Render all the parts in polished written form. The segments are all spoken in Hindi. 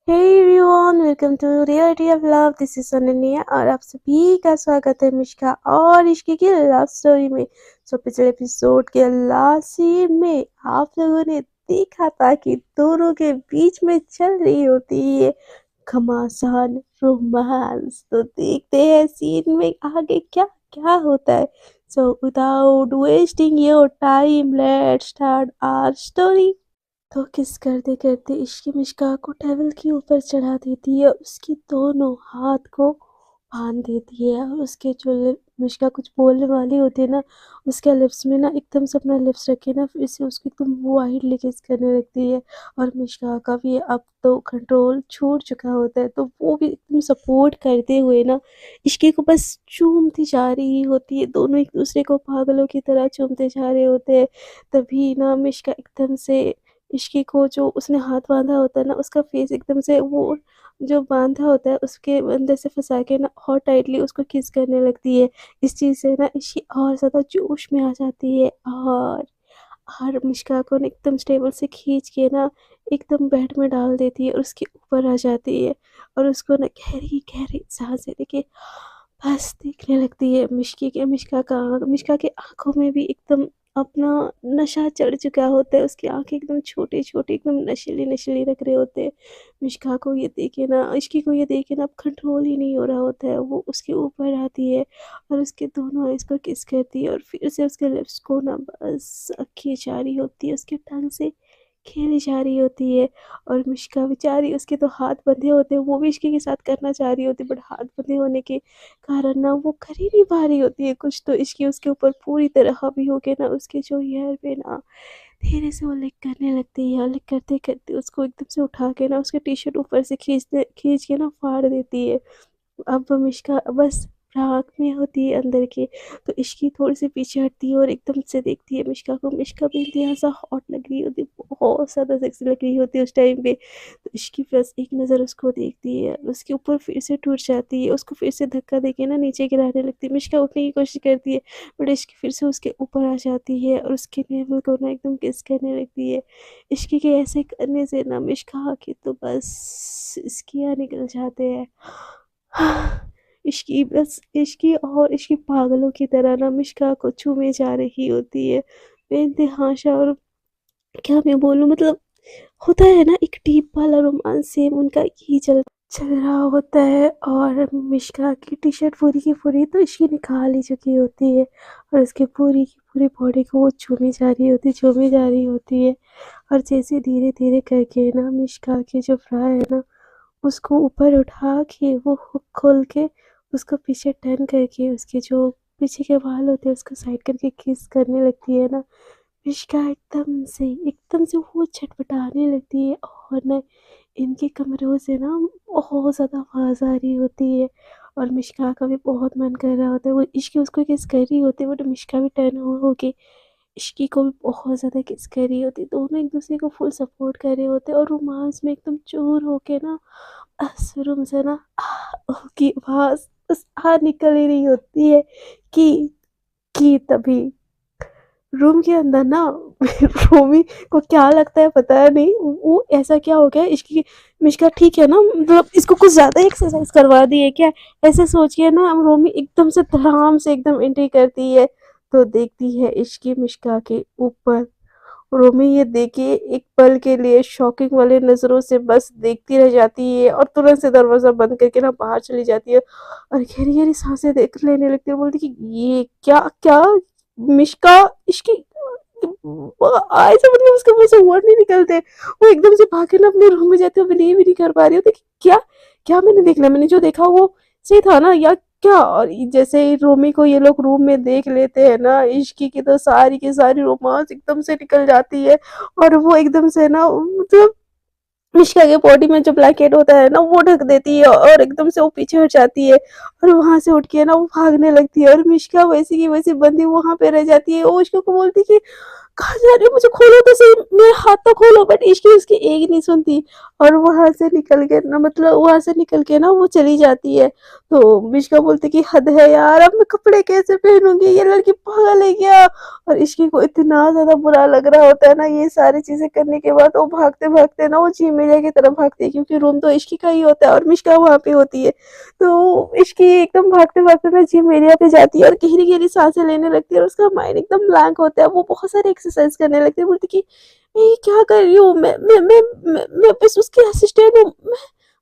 Hey everyone, welcome to reality of love. This is Ananya और आप सभी का स्वागत है मिष्का और इश्की की लव स्टोरी में। पिछले एपिसोड के लास्ट सीन में आप लोगों ने देखा था कि दोनों के बीच में चल रही होती है घमासान रोमांस। तो देखते हैं सीन में आगे क्या क्या होता है। Without wasting your time, let's start our story. तो किस करते करते इश्क मिश्का को टेबल के ऊपर चढ़ा देती है, उसकी दोनों हाथ को बांध देती है और उसके जो मिश्का कुछ बोलने वाली होती है ना, उसके लिप्स में ना एकदम से अपना लिप्स रखे ना, फिर से उसको एकदम वाइडली किस करने लगती है। और मिश्का का भी अब तो कंट्रोल छूट चुका होता है, तो वो भी एकदम सपोर्ट करते हुए ना इश्के को बस चूमती जा रही होती है। दोनों एक दूसरे को पागलों की तरह चूमते जा रहे होते हैं। तभी ना मिश्का एकदम से इश्की को, जो उसने हाथ बाँधा होता है ना, उसका फेस एकदम से वो जो बाँधा होता है उसके अंदर से फँसा के ना और टाइटली उसको किस करने लगती है। इस चीज़ से ना इश्की और ज़्यादा जोश में आ जाती है और मिश्का को ना एकदम टेबल से खींच के ना एकदम बेड में डाल देती है और उसके ऊपर आ जाती है और उसको ना गहरी-गहरी साँसें लेके बस देखने लगती है। मिश्का के आँखों में भी एकदम अपना नशा चढ़ चुका होता है। उसकी आँखें एकदम छोटी-छोटी, एकदम नशीली-नशीली लग रहे होते हैं। मिश्का को ये देखे ना इश्की को ये देखे ना अब कंट्रोल ही नहीं हो रहा होता है। वो उसके ऊपर आती है और उसके दोनों आइज़ को किस करती है और फिर से उसके लिप्स को ना बस खींचा रही होती है, उसके टंग से खेली जा रही होती है। और मिश्का बेचारी, उसके तो हाथ बंधे होते हैं, वो भी इश्की के साथ करना चाह रही होती है, बट हाथ बंधे होने के कारण ना वो कर ही नहीं पा रही होती है कुछ। तो इश्की उसके ऊपर पूरी तरह हावी होके ना उसके जो हेयर पे ना धीरे से वो लिक करने लगती है। लिक करते-करते उसको एकदम से उठा के ना उसके टी-शर्ट ऊपर से खींच के ना फाड़ देती है। अब मिश्का बस राख में होती है अंदर के। तो इश्की थोड़ी-सी पीछे हटती है और एकदम से देखती है मिश्का को। मिश्का भी इंतहा-सा हॉट लग रही होती है, बहुत ज़्यादा सेक्सी लग रही होती है उस टाइम पे। तो इश्की बस एक नज़र उसको देखती है, उसके ऊपर फिर से टूट जाती है, उसको फिर से धक्का देके ना नीचे गिराने लगती है। मिश्का उठने की कोशिश करती है, बट इश्की फिर से उसके ऊपर आ जाती है और उसके नेवल को ना एकदम किस करने लगती है। इश्की के ऐसे करने से ना मिश्का के तो बस सिसकियाँ निकल जाते हैं। इश्की और इश्की पागलों की तरह ना मिश्का को चूमे जा रही होती है बेइंतहाशा। और क्या मैं बोलूँ, मतलब होता है ना एक डीप वाला रोमांस, सेम उनका यही चल रहा होता है। और मिश्का की टी शर्ट पूरी की पूरी तो इश्की निकाल ही चुकी होती है और उसकी पूरी की पूरी बॉडी को वो चूमी जा रही होती है। और जैसे धीरे धीरे करके ना मिश्का की जो फ्रा है ना, उसको ऊपर उठा के वो हुक खोल के उसको पीछे टर्न करके उसके जो पीछे के बाल होते हैं उसको साइड करके किस करने लगती है ना। मिश्का एकदम से वो छटपटाने लगती है और ना इनके कमरों से ना बहुत ज़्यादा आवाज़ आ रही होती है। और मिश्का का भी बहुत मन कर रहा होता है, वो इश्क उसको किस कर रही होती है, बट मिश्का भी टर्न हो के इश्की को भी बहुत ज़्यादा किस कर रही होती है। दोनों एक दूसरे को फुल सपोर्ट कर रहे होते हैं और रोमांस में एकदम चूर होके ना बस रूम से ना की आवाज़ बस निकल ही रही होती है कि तभी रूम के अंदर ना रोमी को क्या लगता है पता नहीं, वो ऐसा क्या हो गया इसकी। मिश्का ठीक है ना, मतलब इसको कुछ ज़्यादा एक्सरसाइज करवा दी है क्या, ऐसे सोच के ना रोमी एकदम से धड़ाम से एकदम एंट्री करती है। तो देखती है इश्की मिश्का के ऊपर। रोमी ये देखे एक पल के लिए शॉकिंग वाले नज़रों से बस देखती रह जाती है और तुरंत से दरवाज़ा बंद करके ना बाहर चली जाती है और गहरी-गहरी सांसें देख लेने लगती है। बोलती कि ये क्या क्या मिश्का इसकी ऐसा, मतलब उसके मुँह से वर्ड नहीं निकलते। वो एकदम से भाग के ना अपने रूम में जाती है, बिलीव ही नहीं कर पा रही होती कि क्या क्या मैंने देख लिया, मैंने जो देखा वो सही था ना या क्या। और जैसे ही रोमी को ये लोग रूम में देख लेते हैं ना, इश्की की तो सारी की सारी रोमांस एकदम से निकल जाती है और वो एकदम से ना, मतलब मिश्का के बॉडी में जो ब्लैंकेट होता है ना वो ढक देती है और एकदम से वो पीछे हट जाती है और वहां से उठ के ना वो भागने लगती है और मिश्का वैसी की वैसी बंदी वहां पे रह जाती है। वो उसको बोलती कि कहाँ जा रही हो, मुझे खोलो तो सही, मेरा हाथ तो खोलो। बट इश्की उसकी एक नहीं सुनती और वहां से निकल के ना, मतलब वहां से निकल के ना वो चली जाती है। तो मिश्का बोलती कि हद है यार, अब मैं कपड़े कैसे पहनूंगी, ये लड़की पागल है क्या। और इश्की को इतना ज्यादा बुरा लग रहा होता है ना ये सारी चीजें करने के बाद। वो भागते भागते ना वो झीमेलिया की तरफ भागती है, क्योंकि रूम तो इश्की का ही होता है और मिश्का वहां पे होती है। तो इश्की एकदम भागते-भागते ना जिम एरिया पे जाती है और गहरी-गहरी साँसें लेने लगती है और उसका माइंड एकदम ब्लैंक होता है। वो बहुत सारी एक्सरसाइज़ करने लगती है, बोलती कि मैं ये क्या कर रही हूँ? मैं बस उसकी असिस्टेंट हूँ।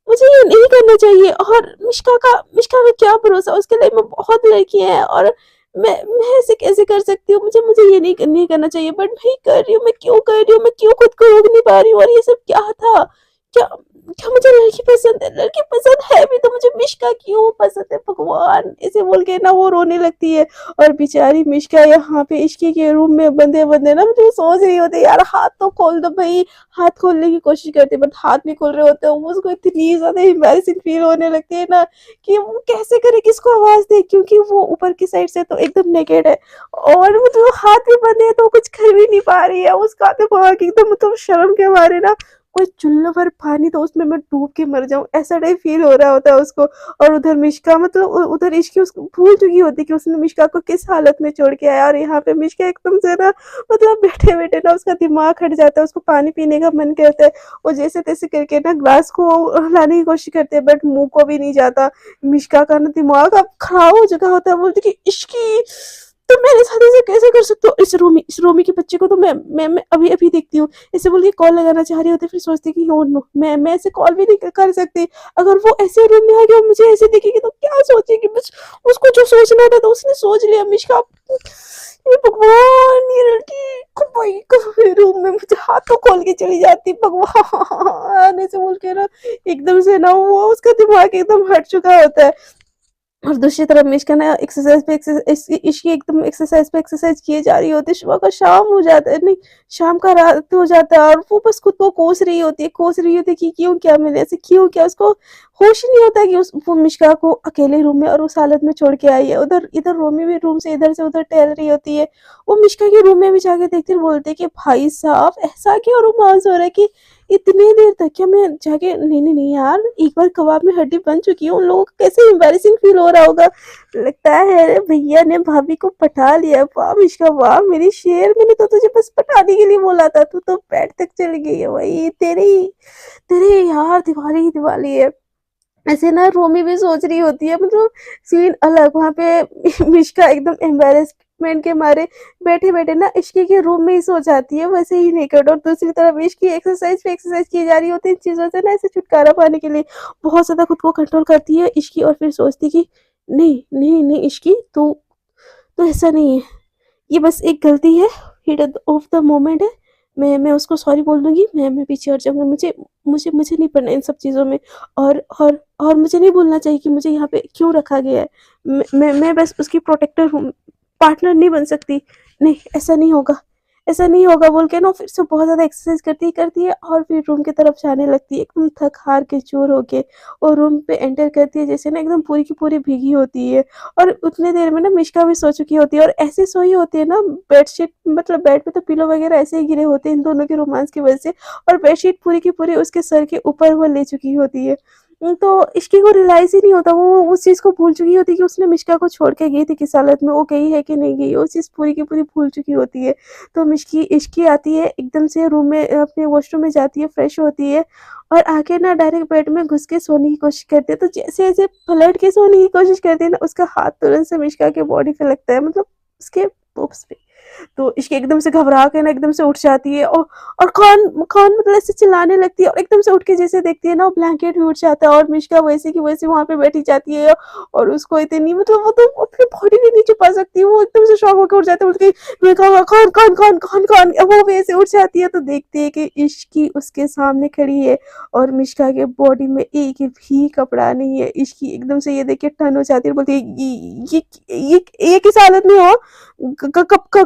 मुझे ये नहीं करना चाहिए। और मिश्का का क्या भरोसा, उसके लाइफ में बहुत लड़कियाँ हैं और मैं ऐसे कैसे कर सकती हूँ? मुझे मुझे ये नहीं करना चाहिए, बट मैं ही कर रही हूँ। मैं क्यों कर रही हूँ? मैं क्यों खुद को रोक नहीं पा रही हूँ? और ये सब क्या था? क्या क्या मुझे लड़की पसंद है? लड़की पसंद है भी तो मुझे मिश्का क्यों पसंद है भगवान? ऐसे बोल के ना वो रोने लगती है। और बेचारी मिश्का यहाँ पे इश्की के रूम में बंदे-बंदे ना मुझे सोच रही होती है यार हाथ तो खोल दो भई। हाथ खोलने की कोशिश करती है बट हाथ नहीं खोल रहे होते। वो उसको इतनी ज़्यादा एम्बैरेसिंग फील होने लगती है ना कि वो कैसे करे, किसको आवाज़ दे, क्योंकि वो ऊपर की साइड से तो एकदम नेकेड है और मतलब हाथ भी बंधे हैं तो वो कुछ कर भी नहीं पा रही है। उसका दिमाग एकदम मतलब शर्म के मारे ना कोई चुल्लू भर पानी तो उसमें मैं डूब के मर जाऊँ, ऐसा टाइप फ़ील हो रहा होता है उसको। और उधर मिश्का मतलब उधर इश्की उसको भूल चुकी होती है कि उसने मिश्का को किस हालत में छोड़ के आया। और यहाँ पे मिश्का एकदम से ना मतलब बैठे-बैठे ना उसका दिमाग हट जाता है, उसको पानी पीने का मन करता है। वो जैसे-तैसे करके ना ग्लास को लाने की कोशिश करती है बट मुँह को भी नहीं जाता। मिश्का का ना दिमाग अब खराब हो चुका होता है, बोलती कि इश्की तुम मेरे साथ ऐसे कैसे कर सकते हो? इस रोमी के बच्चे को तो मैं अभी-अभी देखती हूँ। ऐसे बोल के कॉल लगाना चाह रही होती है, फिर सोचती है कि ओह नो! मैं ऐसे कॉल भी नहीं कर सकती। अगर वो ऐसे रूम में आ गया और मुझे ऐसे देखेगी तो क्या सोचेगी? बस उसको जो सोचना था तो उसने सोच लिया। मिश्का हे भगवान! ये लड़की कब आई कब मेरे रूम में, मुझे हाथों खोल के चली जाती भगवान! ऐसे बोल के ना एकदम से ना वो उसका दिमाग एकदम हट चुका होता है। और दूसरी तरफ मिश्का ना एक्सरसाइज पे इश्की एकदम एक्सरसाइज पे एक्सरसाइज किए जा रही होती है। सुबह का शाम हो जाता है, नहीं शाम का रात हो जाता है और वो बस खुद को कोस रही होती है कि क्यों क्या मैंने ऐसे क्यों किया। उसको होश ही नहीं होता है कि उस वो मिश्का को अकेले रूम में और उस हालत में छोड़ के आई है। उधर इधर रोमी भी रूम से उधर टहल रही होती है। वो मिश्का के रूम में भी जाके देखती है और बोलती है कि भाई साहब ऐसा क्या रोमांस हो रहा है कि इतनी देर तक। क्या मैं जाके नहीं यार, एक बार कबाब में हड्डी बन चुकी हूँ। उन लोगों को कैसे एम्बैरेसिंग फील हो रहा होगा। लगता है भैया ने भाभी को पटा लिया। वाह मिश्का वाह मेरी शेर, मैंने तो तुझे बस पटाने के लिए बोला था, तू तो बेड तक चली गई है। वही तेरी तेरी यार दिवाली ही दिवाली है। ऐसे ना रोमी भी सोच रही होती है, मतलब सीन अलग वहाँ पे मिश्का एकदम एम्बैरेसमेंट के मारे बैठे-बैठे ना इश्की के रूम में ही सो जाती है वैसे ही नेकेड। और दूसरी तरफ इश्की एक्सरसाइज पे एक्सरसाइज की जा रही होती है इन चीज़ों से ना ऐसे छुटकारा पाने के लिए। बहुत ज़्यादा खुद को कंट्रोल करती है इश्की और फिर सोचती कि नहीं इश्की तू ऐसा नहीं है। ये बस एक गलती है, हीट ऑफ द मोमेंट है। मैं उसको सॉरी बोल दूँगी, मैं पीछे हट जाऊँगी। मुझे मुझे मुझे नहीं पड़ना इन सब चीज़ों में। और मुझे नहीं बोलना चाहिए कि मुझे यहाँ पे क्यों रखा गया है। मैं बस उसकी प्रोटेक्टर हूँ, पार्टनर नहीं बन सकती। नहीं, ऐसा नहीं होगा बोल के ना फिर से बहुत ज़्यादा एक्सरसाइज करती है और फिर रूम की तरफ जाने लगती है एकदम थक-हार के चूर होके। और रूम पे एंटर करती है जैसे ना एकदम पूरी की पूरी भीगी होती है। और उतने देर में ना मिश्का भी सो चुकी होती है और ऐसे सोई होती है ना बेडशीट, मतलब बेड पे तो पिलो वगैरह ऐसे ही गिरे होते हैं इन दोनों के रोमांस की वजह से। और बेडशीट पूरी की पूरी उसके सर के ऊपर वो ले चुकी होती है। तो इश्की को रियलाइज़ ही नहीं होता, वो उस चीज़ को भूल चुकी होती है कि उसने मिश्का को छोड़ के गई थी किस हालत में, वो गई है कि नहीं गई, वो चीज़ पूरी की पूरी भूल चुकी होती है। तो मिश्की इश्की आती है एकदम से रूम में, अपने वॉशरूम में जाती है, फ्रेश होती है और आके ना डायरेक्ट बेड में घुस के सोने की कोशिश करती है। तो जैसे-जैसे पलट के सोने की कोशिश करती है ना, उसका हाथ तुरंत से मिश्का के बॉडी पे लगता है, मतलब उसके बोब्स पे। तो इश्क एकदम से घबरा के ना एकदम से उठ जाती है और कौन मतलब ऐसे चिल्लाने लगती है और एकदम से उठ के जैसे देखती है ना वो ब्लैंकेट भी उठ जाता है और मिश्का वैसे की वैसे वहाँ पे बैठी जाती है। और उसको इतनी मतलब वो तो अपनी बॉडी भी नहीं छुपा सकती, वो एकदम से शॉक होकर उठ जाती है, बोलती है मैं कहूँगा कौन वो वैसे उठ जाती है। तो देखती है कि इश्की उसके सामने खड़ी है और मिश्का के बॉडी में एक भी कपड़ा नहीं है। इश्की एकदम से ये देख के टर्न हो जाती है और बोलती है ये किस हालत में हो,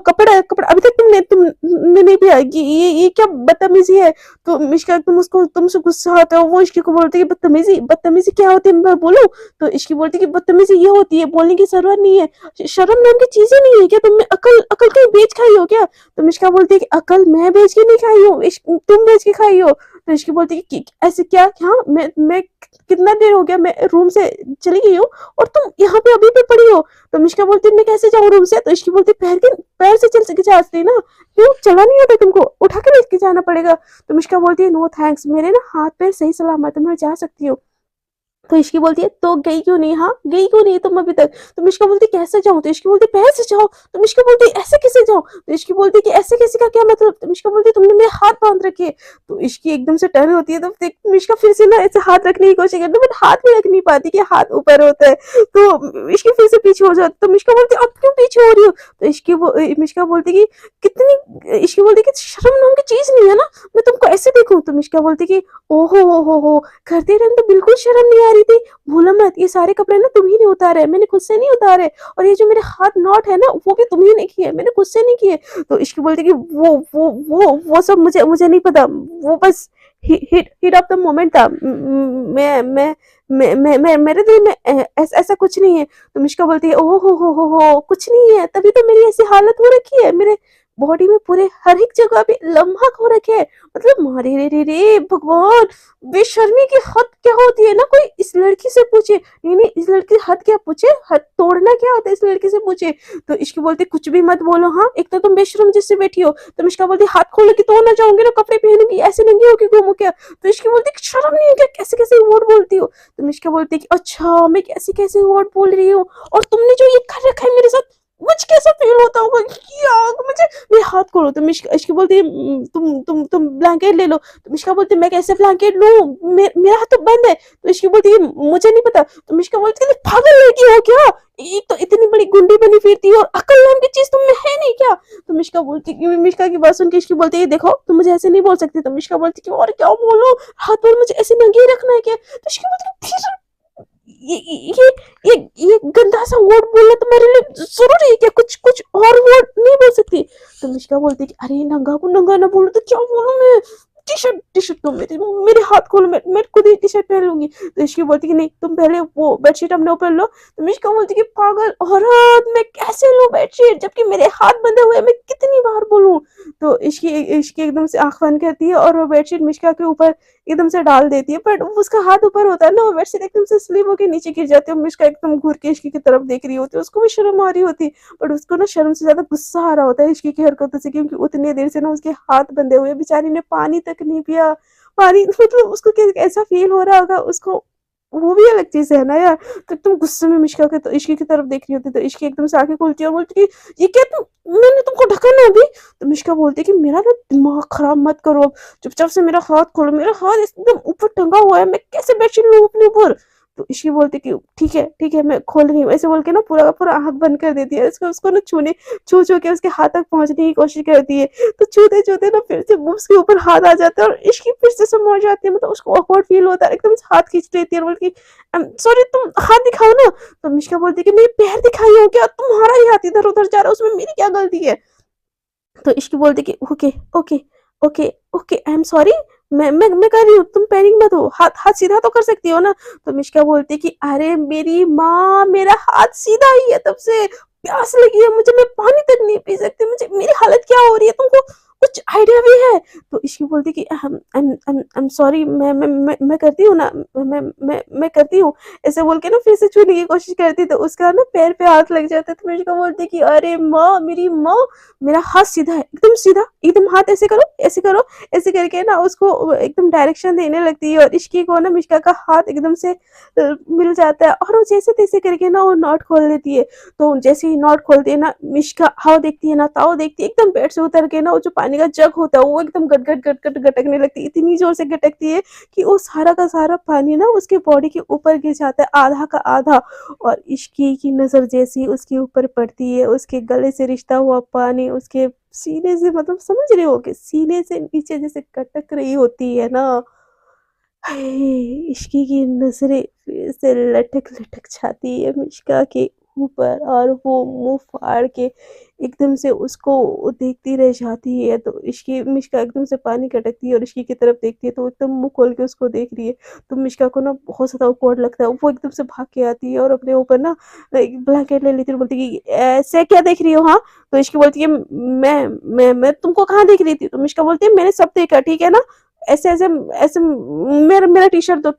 कपड़ा कपड़ा अभी तक तुमने नहीं दिया, ये क्या बदतमीजी है। तो मिश्का तुमसे गुस्सा आता है, वो इश्की को बोलती है बदतमीजी बदतमीजी क्या होती है, मैं बोलूं। तो इश्की बोलती है कि बदतमीजी ये होती है, बोलने की जरूरत नहीं है, शर्म नाम की चीजें नहीं है क्या, तुमने अकल अकल कहीं बेच खाई हो क्या। तो मिश्का बोलती है कि अकल मैं बेच के नहीं खाई हूँ, तुम बेच के खाई हो। तो इश्की बोलती है कि ऐसे क्या, हाँ मैं कितना देर हो गया, मैं रूम से चली गई हूँ और तुम यहाँ पे अभी भी पड़ी हो। तो मिश्का बोलती है मैं कैसे जाऊँ रूम से। तो इश्की बोलती है पैर से चल के जा सकती ना, क्यों चला नहीं आता तुमको, उठा के लेके जाना पड़ेगा। तो मिश्का बोलती है नो थैंक्स, मेरे ना हाथ पैर सही सलामत है, मैं जा सकती हूँ। तो इश्की बोलती है तो गई क्यों नहीं, हाँ गई क्यों नहीं तुम अभी तक। तो मिश्का बोलती कैसे जाऊं। तो इश्की बोलती पैर से जाओ। तो मिश्का बोलती ऐसे कैसे जाऊं। तो इश्की बोलती कि ऐसे कैसे का क्या मतलब। तो मिश्का बोलती तुमने मेरे हाथ बांध रखे। तो इश्की एकदम से टर्न होती है, तो मिश्का फिर से ना ऐसे हाथ रखने की कोशिश करती है, बट हाथ भी रख नहीं पाती कि हाथ ऊपर होता है। तो इश्की फिर से पीछे हो जाती। तो मिश्का बोलती अब क्यों पीछे हो रही हो। तो मिश्का बोलती कि कितनी, इश्की बोलती कि शर्म नाम की चीज नहीं है ना, मैं तुमको ऐसे देखूं। तो मिश्का बोलती कि ओहो हो करते टाइम तो बिल्कुल शर्म नहीं आ रही थी, भूलो मत ये सारे कपड़े ना तुम ही नहीं उतारे, मैंने खुद से नहीं उतारे, और ये जो मेरे हाथ नॉट है ना वो भी तुम ही ने किए, मैंने खुद से नहीं किए। तो इश्क बोलती कि वो सब मुझे मुझे नहीं पता, वो बस हिट ऑफ द मोमेंट था। मैं मेरे दिल में ऐसा कुछ नहीं है। तो मिश्का बोलती है ओहो हो कुछ नहीं है, तभी तो मेरी ऐसी हालत हो रखी है, मेरे बॉडी में पूरे हर एक जगह पे लम्हा हो रखे है। मतलब मारे रे भगवान, बेशर्मी की हद क्या होती है ना, कोई इस लड़की से पूछे, नहीं इस लड़की की हद क्या पूछे, हद तोड़ना क्या होता है इस लड़की से पूछे। तो इश्क बोलती कुछ भी मत बोलो, हाँ एक तो तुम बेशरम जिससे बैठी हो। तो मिश्का बोलती हाथ खोलूंगी तो ना जाऊंगी ना, कपड़े पहनूंगी ऐसे नंगी होके घूमू क्या। तो इश्क बोलती शर्म नहीं है क्या, कैसे कैसे वर्ड बोलती हो। तो मिश्का बोलती कि अच्छा मैं कैसे कैसे वर्ड बोल रही हूँ, और तुमने जो ये कर रखा है मेरे साथ, मुझे कैसा फील होता होगा, क्या मुझे, मेरे हाथ खोलो। तो इश्क बोलती है तुम ब्लैंकेट ले लो। तो मिश्का बोलती है मैं कैसे ब्लैंकेट लूं, मेरा हाथ तो बंद है। तो इश्क बोलती है मुझे नहीं पता। तो मिश्का बोलती है पागल लड़की हो क्या, एक तो इतनी बड़ी गुंडी बनी फिरती है और अकल नाम की चीज तुम में है नहीं क्या। तो मिश्का की बात सुन के इश्क बोलती है देखो तुम मुझे ऐसे नहीं बोल सकती। तो मिश्का बोलती है और क्या बोलो, हाथ पर मुझे ऐसे नंगे रखना है क्या। तो इश्क बोलती है फिर ये ये ये गंदा सा वर्ड बोलना तुम्हारे लिए जरूरी है क्या, कुछ कुछ और वर्ड नहीं बोल सकती। तो मिश्का बोलती है कि अरे नंगा को नंगा ना बोलो तो क्या बोलूं मैं, टी शर्ट तो मेरे हाथ खोलो, मैं खुद ही टी शर्ट पहन लूंगी। तो इश्की बोलती कि नहीं तुम पहले वो बेडशीट अपने ऊपर लो। तो मिश्का बोलती कि पागल औरत मैं कैसे लूं बेडशीट, जबकि मेरे हाथ बंधे हुए, मैं कितनी बार बोलूं। तो इश्की इश्की एकदम से आंख बंद करती है और वो बेडशीट मिश्का के ऊपर एकदम से डाल देती है, बट उसका हाथ ऊपर होता है ना, वो बेडशीट एकदम से स्लिप होकर नीचे गिर जाती है। मिश्का एकदम घूर के इश्की की तरफ देख रही होती है, उसको भी शर्म आ रही होती है, बट उसको ना शर्म से ज्यादा गुस्सा आ रहा होता है इश्की की हरकतों से, क्योंकि उतनी देर से ना उसके हाथ बंधे हुए, बेचारी ने पानी तक नहीं पिया। पानी मतलब उसको कैसा फील हो रहा होगा उसको, वो भी अलग चीज है ना यार। तो तुम गुस्से में मिश्का के तो इश्की की तरफ देख रही होती, तो इश्की एकदम से आंखें खोलती है और बोलती कि ये क्या, मैंने तुमको ढका ना अभी। तो मिश्का बोलती है कि मेरा ना दिमाग खराब मत करो, अब चुपचाप से मेरा हाथ खोलो, मेरा हाथ एकदम ऊपर टंगा हुआ है, मैं कैसे बेडशीट लूं अपने ऊपर। तो इश्की बोलती कि ठीक है मैं खोल रही हूँ, ऐसे बोल के ना पूरा का पूरा आंख बंद कर देती है, उसको ना छू छू के उसके हाथ तक पहुंचने की कोशिश करती है। तो छूते छूते ना फिर से उसके ऊपर हाथ आ जाता है और इश्की फिर से समझ जाती है, मतलब उसको ऑकवर्ड फील होता है, एकदम से हाथ खींच लेती है और बोलती सॉरी तुम हाथ दिखाओ ना। तो मिश्का बोलती कि मैं पैर दिखाई हूँ क्या, तुम्हारा ही हाथ इधर उधर जा रहा है, उसमें मेरी क्या गलती है। तो इश्की बोलती कि okay okay okay okay I am sorry, मैं कर रही हूँ, तुम पैनिक मत हो, हाथ हाथ सीधा तो कर सकती हो ना। तो मिश्का बोलती कि अरे मेरी माँ, मेरा हाथ सीधा ही है तब से, प्यास लगी है मुझे, मैं पानी तक नहीं पी सकती, मुझे मेरी हालत क्या हो रही है तुमको कुछ आइडिया भी है। तो इश्की बोलती कि आई एम सॉरी, मैं करती हूँ ना, मैं करती हूँ, ऐसे बोल के ना फिर से छूने की कोशिश करती, तो उसका ना पैर पे हाथ लग जाता है। तो मिश्का बोलती कि अरे माँ, मेरी माँ, मेरा हाथ सीधा है, एकदम सीधा, एकदम हाथ ऐसे करो ऐसे करो, ऐसे करके ना उसको एकदम डायरेक्शन देने लगती है, और इश्की को ना मिश्का का हाथ एकदम से मिल जाता है, और वो जैसे तैसे करके ना वो नॉट खोल देती है। तो जैसे ही नॉट खोलती है ना, मिश्का हाव देखती है ना ताव देखती है, एकदम बेड से उतर के ना वो जो पानी का जग होता है वो एकदम गट गट गट गट गटकने लगती है, इतनी जोर से गटकती है कि वो सारा का सारा पानी ना उसके बॉडी के ऊपर गिर जाता है, आधा का आधा। और इश्की की नजर जैसी उसके ऊपर पड़ती है, उसके गले से रिश्ता हुआ पानी उसके सीने से, मतलब समझ रहे हो कि सीने से नीचे जैसे कटक रही होती है ना, हाय, इश्की की नजरें फिर से लटक लटक जाती है मिश्का के ऊपर, और वो मुंह फाड़ के एकदम से उसको देखती रह जाती है। तो इसकी मिश्का एकदम से पानी का टकती है और इसकी की तरफ देखती है, तो एकदम मुंह खोल के उसको देख रही है। तो मिश्का को ना बहुत ज्यादा awkward लगता है, वो एकदम से भाग के आती है और अपने ऊपर ना एक ब्लैंकेट ले लेती है और बोलती है कि ऐसे क्या देख रही हो, हाँ? तो इसकी बोलती है मैं तुमको कहाँ देख रही थी? तो मिश्का बोलती है मैंने सब देखा, ठीक है ना? ऐसे ऐसे ऐसे मेरा मेरा टी शर्ट दो,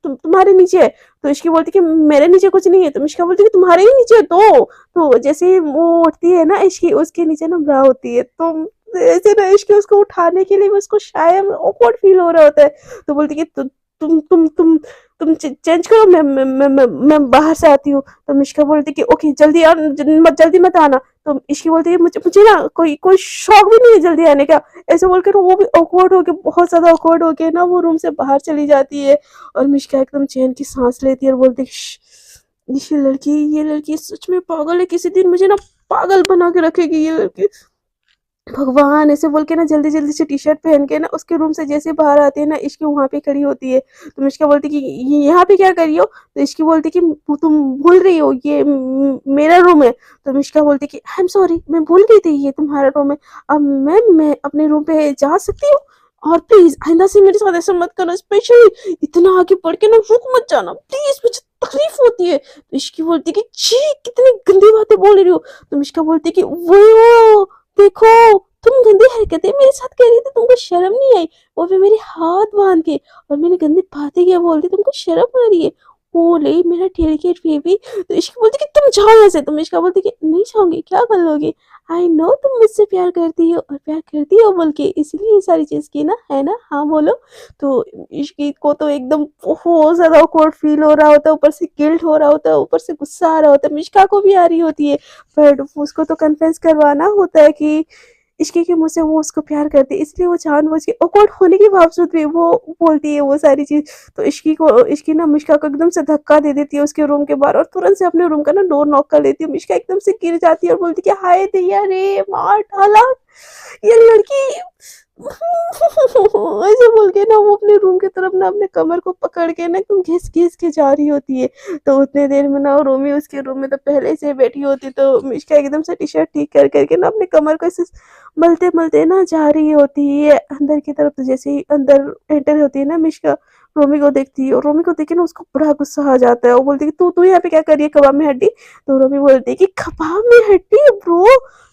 तुम्हारे नीचे है। तो इसकी बोलती है कि मेरे नीचे कुछ नहीं है। तो मिश्का बोलती है कि तुम्हारे ही नीचे है। तो जैसे ही वो उठती है ना इसकी, उसके नीचे ना ब्रा होती है। तो ऐसे ना इसके उसको उठाने के लिए उसको शायद ऑकवर्ड फील हो रहा होता है। तो बोलती है कि तुम चेंज करो, मैं बाहर से आती हूँ। तो मिश्का बोलती है कि ओके जल्दी आ, जल्दी मत आना। तो इसकी बोलती है मुझे मुझे ना कोई कोई शौक भी नहीं है जल्दी आने का। ऐसे बोलकर वो भी ऑकवर्ड हो के, बहुत ज्यादा ऑकवर्ड हो के ना वो रूम से बाहर चली जाती है। और मिश्का एकदम चैन की सांस लेती है और बोलती है ये लड़की सच में पागल है, किसी दिन मुझे ना पागल बना के रखेगी ये लड़की, भगवान। ऐसे बोल के ना जल्दी जल्दी से टी शर्ट पहन के ना उसके रूम से जैसे बाहर आती है ना, इसकी वहां पे खड़ी होती है। तो मिश्का बोलती कि ये यहाँ पे क्या कर रही हो? तो इसकी बोलती कि तुम भूल रही हो, ये मेरा रूम है। तो मिश्का बोलती कि आई एम सॉरी, मैं भूल गई थी ये तुम्हारा रूम है। अब मैं अपने रूम पे जा सकती हूँ? और प्लीज आइंदा से मेरे साथ ऐसा मत करना, स्पेशली इतना आगे बढ़ के ना रुक मत जाना प्लीज, मुझे तकलीफ होती है। तो इसकी बोलती कि छी कितनी गंदी बातें बोल रही हो। तो मिश्का बोलती कि वो देखो, तुम गंदी हरकतें मेरे साथ कर रही थी, तुमको शर्म नहीं आई? वो भी मेरे हाथ बांध के, और मैंने गंदी बातें क्या बोलती, तुमको शर्म आ रही है? ओ ले मेरा डेलिकेट बेबी। तो इसकी बोलती कि तुम जाओ यहाँ से। तुम इसका बोलती कि नहीं जाऊंगी, क्या कर लोगी? आई नो तुम मुझसे प्यार करती हो, और प्यार करती हो बोल के इसीलिए ये सारी चीज की ना, है ना? हाँ बोलो। तो इसकी को तो एकदम बहुत ज्यादा awkward फील हो रहा होता है, ऊपर से गिल्ट हो रहा होता है, ऊपर से गुस्सा आ रहा होता है, मिश्का को भी आ रही होती है। पर उसको तो कन्फेस करवाना होता है कि इश्क के मुँह से वो उसको प्यार करती है, इसलिए वो जानबूझ के ऑकवर्ड होने के बावजूद भी वो बोलती है वो सारी चीज़। तो इश्की ना मिश्का को एकदम से धक्का दे देती है उसके रूम के बाहर, और तुरंत से अपने रूम का ना डोर नॉक कर लेती है। मिश्का एकदम से गिर जाती है और बोलती है कि हाय दैया रे, मार डाला ये लड़की। ऐसे बोल के ना वो अपने रूम की तरफ ना अपने कमर को पकड़ के ना एकदम घिस घिस के जा रही होती है। तो उतने देर में ना रोमी उसके रूम में तो पहले से बैठी होती, तो मिश्का एकदम से टी शर्ट ठीक कर करके ना अपने कमर को ऐसे मलते मलते ना जा रही होती है अंदर की तरफ। तो जैसे ही अंदर एंटर होती है ना मिश्का, रोमी को देखती है, और रोमी को देख के ना उसको बड़ा गुस्सा आ जाता है। वो बोलती है कि तू तू यहाँ पे क्या कर रही है कबाब में हड्डी? तो रोमी बोलती है कि कबाब में हड्डी ब्रो,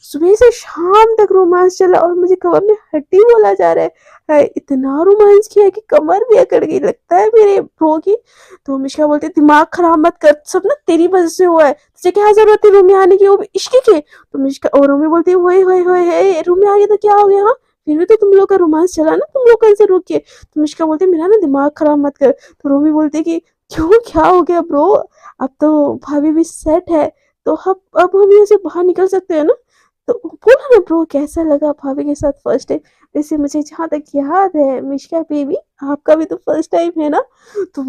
सुबह से शाम तक रोमांस चला और मुझे कबाब में हड्डी बोला जा रहा है? इतना रोमांस किया कि कमर भी अकड़ गई लगता है मेरे ब्रो की। तो मिश्का बोलती है दिमाग खराब मत कर, सब ना तेरी वजह से हुआ है, तुझे क्या जरूरत है रूम में आने की, वो भी इश्क के? तो मिश्का और रोमी बोलती है होए होए होए है, रूम में आ गया तो क्या हो गया? हाँ, फिर भी तो तुम लोग का रोमांस चला ना, तुम लोग कल से रुक के। तो मिश्का बोलती है मेरा ना दिमाग खराब मत कर। तो रोमी बोलती है कि क्यों, क्या हो गया ब्रो? अब तो भाभी भी सेट है, तो अब हम यहाँ से बाहर निकल सकते हैं ना? तो बोला ना ब्रो, कैसा लगा भाभी के साथ फर्स्ट टाइम? वैसे मुझे जहाँ तक याद है मिश्का बेबी, आपका भी तो फर्स्ट टाइम है ना? तो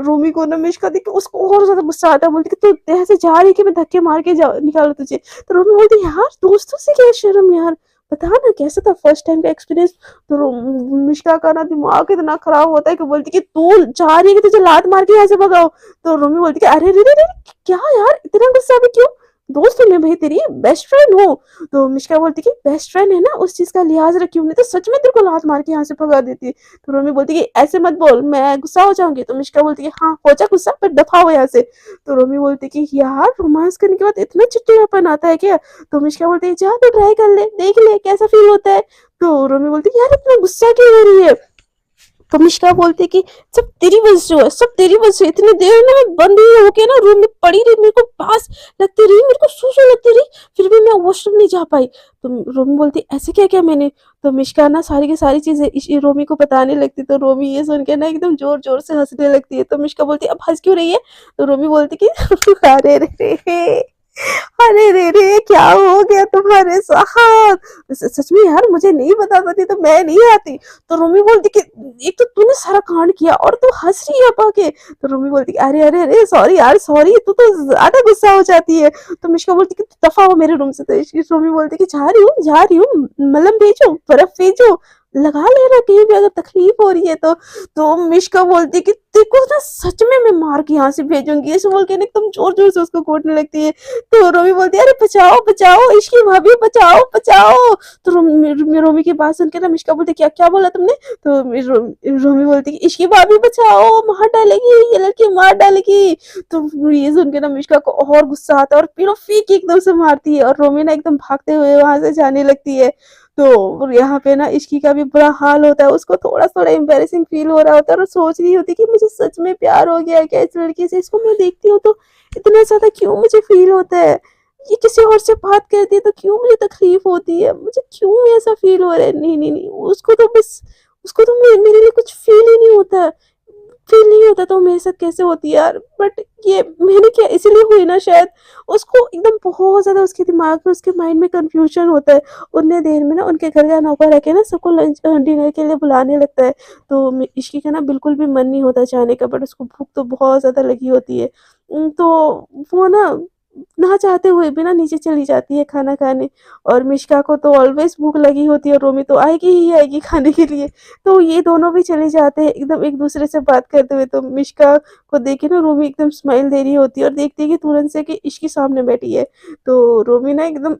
रोमी को ना मिश्का देख के उसको और ज्यादा गुस्सा आता है, बोलती कि तू यहाँ से जा रही है कि मैं धक्के मार के निकालू तुझे? तो रोमी बोलती यार दोस्तों से क्या शर्म यार, बता ना कैसा था फर्स्ट टाइम का एक्सपीरियंस? तो मिश्का का ना दिमाग इतना खराब होता है कि बोलती कि तू जा रही है कि तुझे लात मार के यहाँ से भगाओ? तो रोमी बोलती कि अरे रे रे रे, क्या यार इतना गुस्सा भी क्यों? दोस्त हूँ मैं भाई, तेरी बेस्ट फ्रेंड हूँ। तो मिश्का बोलती कि बेस्ट फ्रेंड है ना, उस चीज का लिहाज रखी हूँ, नहीं तो सच में तेरे को लात मार के यहाँ से भगा देती। तो रोमी बोलती कि ऐसे मत बोल, मैं गुस्सा हो जाऊंगी। तो मिश्का बोलती कि हाँ हो जा गुस्सा, पर दफा हो यहाँ से। तो रोमी बोलती कि यार रोमांस करने के बाद इतना चिड़चिड़ापन आता है क्या? तो मिश्का बोलती है जा तो ट्राई कर ले, देख ले कैसा फील होता है। तो रोमी बोलती यार इतना गुस्सा क्यों हो रही है? तो मिश्का बोलती कि सब तेरी वजह से हुआ, सब तेरी वजह से। इतनी देर ना मैं बंद ही होके ना रूम में पड़ी रही, मेरे को प्यास लगती रही, मेरे को सूसू लगती रही, फिर भी मैं वॉशरूम नहीं जा पाई। तो रोमी बोलती ऐसे क्या क्या मैंने? तो मिश्का ना सारी की सारी चीजें रोमी को बताने लगती। तो रोमी ये सुन के ना एकदम जोर जोर से हंसने लगती है। तो मिश्का बोलती अब हंस क्यों रही है? तो रोमी बोलती कि अरे रे, अरे रे रे, क्या हो गया तुम्हारे साथ? सच में यार मुझे नहीं बता पाती तो मैं नहीं आती। तो रोमी बोलती कि एक तो तूने सारा कांड किया और तू हंस रही है पाके। तो रोमी बोलती अरे अरे अरे सॉरी यार सॉरी, तू तो ज्यादा गुस्सा हो जाती है। तो मिश्का बोलती कि दफा हो मेरे रूम से। तो रोमी बोलती कि जा रही हूँ, मलहम भेजो, बर्फ भेजो, लगा लेना कहीं भी अगर तकलीफ हो रही है तो। मिश्का बोलती कि को ना सच में मैं मार के यहाँ से भेजूंगी, ऐसे बोल के ना एकदम जोर जोर से उसको कूटने लगती है। तो रोमी बोलती है, अरे बचाओ बचाओ, इसकी भाभी बचाओ बचाओ। तो रोमी की बात सुन के ना मिश्का बोलती, क्या क्या बोला तुमने? तो रोमी बोलती कि इसकी भाभी बचाओ, मार डालेगी, ये लड़की मार डालेगी। तो ये सुन के ना मिश्का को और गुस्सा आता है और पीनो फीक एकदम से मारती है और रोमी ना एकदम भागते हुए वहां से जाने लगती है। तो यहाँ पे ना इश्की का भी बुरा हाल होता है, उसको थोड़ा-थोड़ा एम्बैरेसिंग फ़ील हो रहा होता है और सोच रही होती है कि मुझे सच में प्यार हो गया है क्या इस लड़की से? इसको मैं देखती हूँ तो इतना ज़्यादा क्यों मुझे फ़ील होता है? ये किसी और से बात करती है तो क्यों मुझे तकलीफ़ होती है? मुझे क्यों ऐसा फ़ील हो रहा है? नहीं, नहीं, नहीं, उसको तो मेरे लिए कुछ फ़ील ही नहीं होता है। फ़ील नहीं होता तो मेरे साथ कैसे होती है यार? बट ये मैंने क्या इसीलिए हुई ना शायद। उसको एकदम बहुत ज़्यादा उसके दिमाग में, उसके माइंड में कन्फ्यूज़न होता है। उतने देर में ना उनके घर का नौकर आके ना सबको डिनर के लिए बुलाने लगता है। तो इश्की का ना बिल्कुल भी मन नहीं होता जाने का, बट उसको भूख तो बहुत ज़्यादा लगी होती है। तो वो ना चाहते हुए भी ना नीचे चली जाती है खाना खाने। और मिष्का को तो ऑलवेज़ भूख लगी होती है और रोमी तो आएगी ही आएगी खाने के लिए। तो ये दोनों भी चले जाते हैं एकदम एक-दूसरे से बात करते हुए। तो मिष्का को देख के ना रोमी एकदम स्माइल दे रही होती है और देखती है कि तुरंत से कि इश्की सामने बैठी है। तो रोमी ना एकदम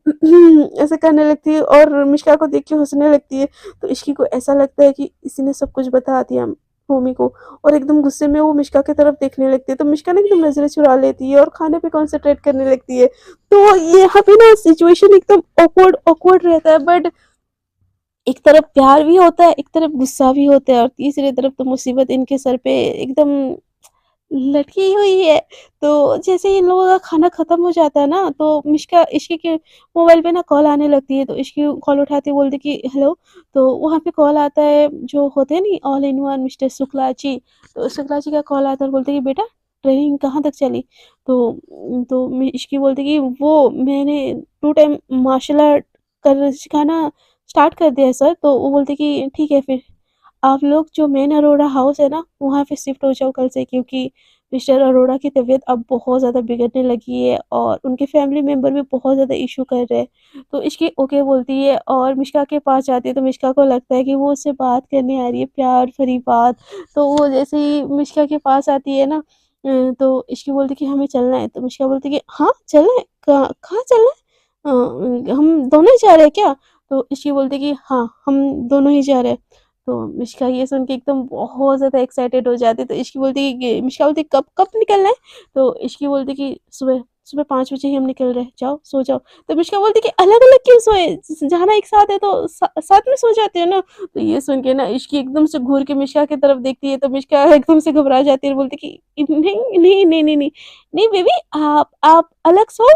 ऐसे करने लगती है और मिष्का को देख के हँसने लगती है। तो इश्की को ऐसा लगता है कि इसी ने सब कुछ बता दिया रोमी को, और एकदम गुस्से में वो मिष्का की तरफ देखने लगती है। तो मिष्का ना एकदम नज़रें चुरा लेती है और खाने पे कॉन्संट्रेट करने लगती है। तो यहाँ पे ना सिचुएशन एकदम ऑकवर्ड ऑकवर्ड रहता है, बट एक तरफ प्यार भी होता है, एक तरफ गुस्सा भी होता है और तीसरी तरफ तो मुसीबत इनके सर पे एकदम लटकी हुई है। तो जैसे ही इन लोगों का खाना खत्म हो जाता है ना, तो मिष्का इश्की के मोबाइल पे ना कॉल आने लगती है। तो इश्की कॉल उठाती है, बोलती कि हेलो। तो वहाँ पे कॉल आता है, जो होते हैं नहीं all in one mister Shukla ji. तो शुक्ला जी का कॉल आता है और बोलते हैं कि बेटा ट्रेनिंग कहाँ तक चली? तो इश्की बोलती कि वो मैंने 2 टाइम मार्शल आर्ट कर सिखाना स्टार्ट कर दिया है सर। तो वो बोलते कि ठीक है फिर आप लोग जो मेन अरोड़ा हाउस है ना, वहाँ पे शिफ्ट हो जाओ कल से, क्योंकि मिस्टर अरोड़ा की तबीयत अब बहुत ज़्यादा बिगड़ने लगी है और उनके फैमिली मेंबर भी बहुत ज़्यादा इश्यू कर रहे हैं। तो इश्की ओके बोलती है और मिष्का के पास जाती है। तो मिष्का को लगता है कि वो उससे बात करने आ रही है, प्यार भरी बात। तो वो जैसे ही मिष्का के पास आती है ना, तो इश्की बोलती है कि हमें चलना है। तो मिष्का बोलती है कि हाँ, चलना है? कहाँ चलना है? हम दोनों ही जा रहे हैं क्या? तो इश्की बोलती है कि हाँ, हम दोनों ही जा रहे हैं। तो मिष्का ये सुन के एकदम बहुत ज़्यादा एक्साइटेड हो जाती है। तो इश्की बोलती है कि मिष्का बोलती है, कब कब निकलना है? तो इश्की बोलती है कि सुबह सुबह 5 बजे ही हम निकल रहे हैं, जाओ सो जाओ। तो मिष्का बोलती है कि अलग-अलग क्यों सोए? जाना एक साथ है तो साथ में सो जाते हो ना। तो ये सुन के ना इश्की एकदम से घूर के मिष्का की तरफ देखती है। तो मिष्का एकदम से घबरा जाती है और बोलती है कि नहीं, नहीं, नहीं, नहीं, नहीं, नहीं बेबी, आप अलग सो,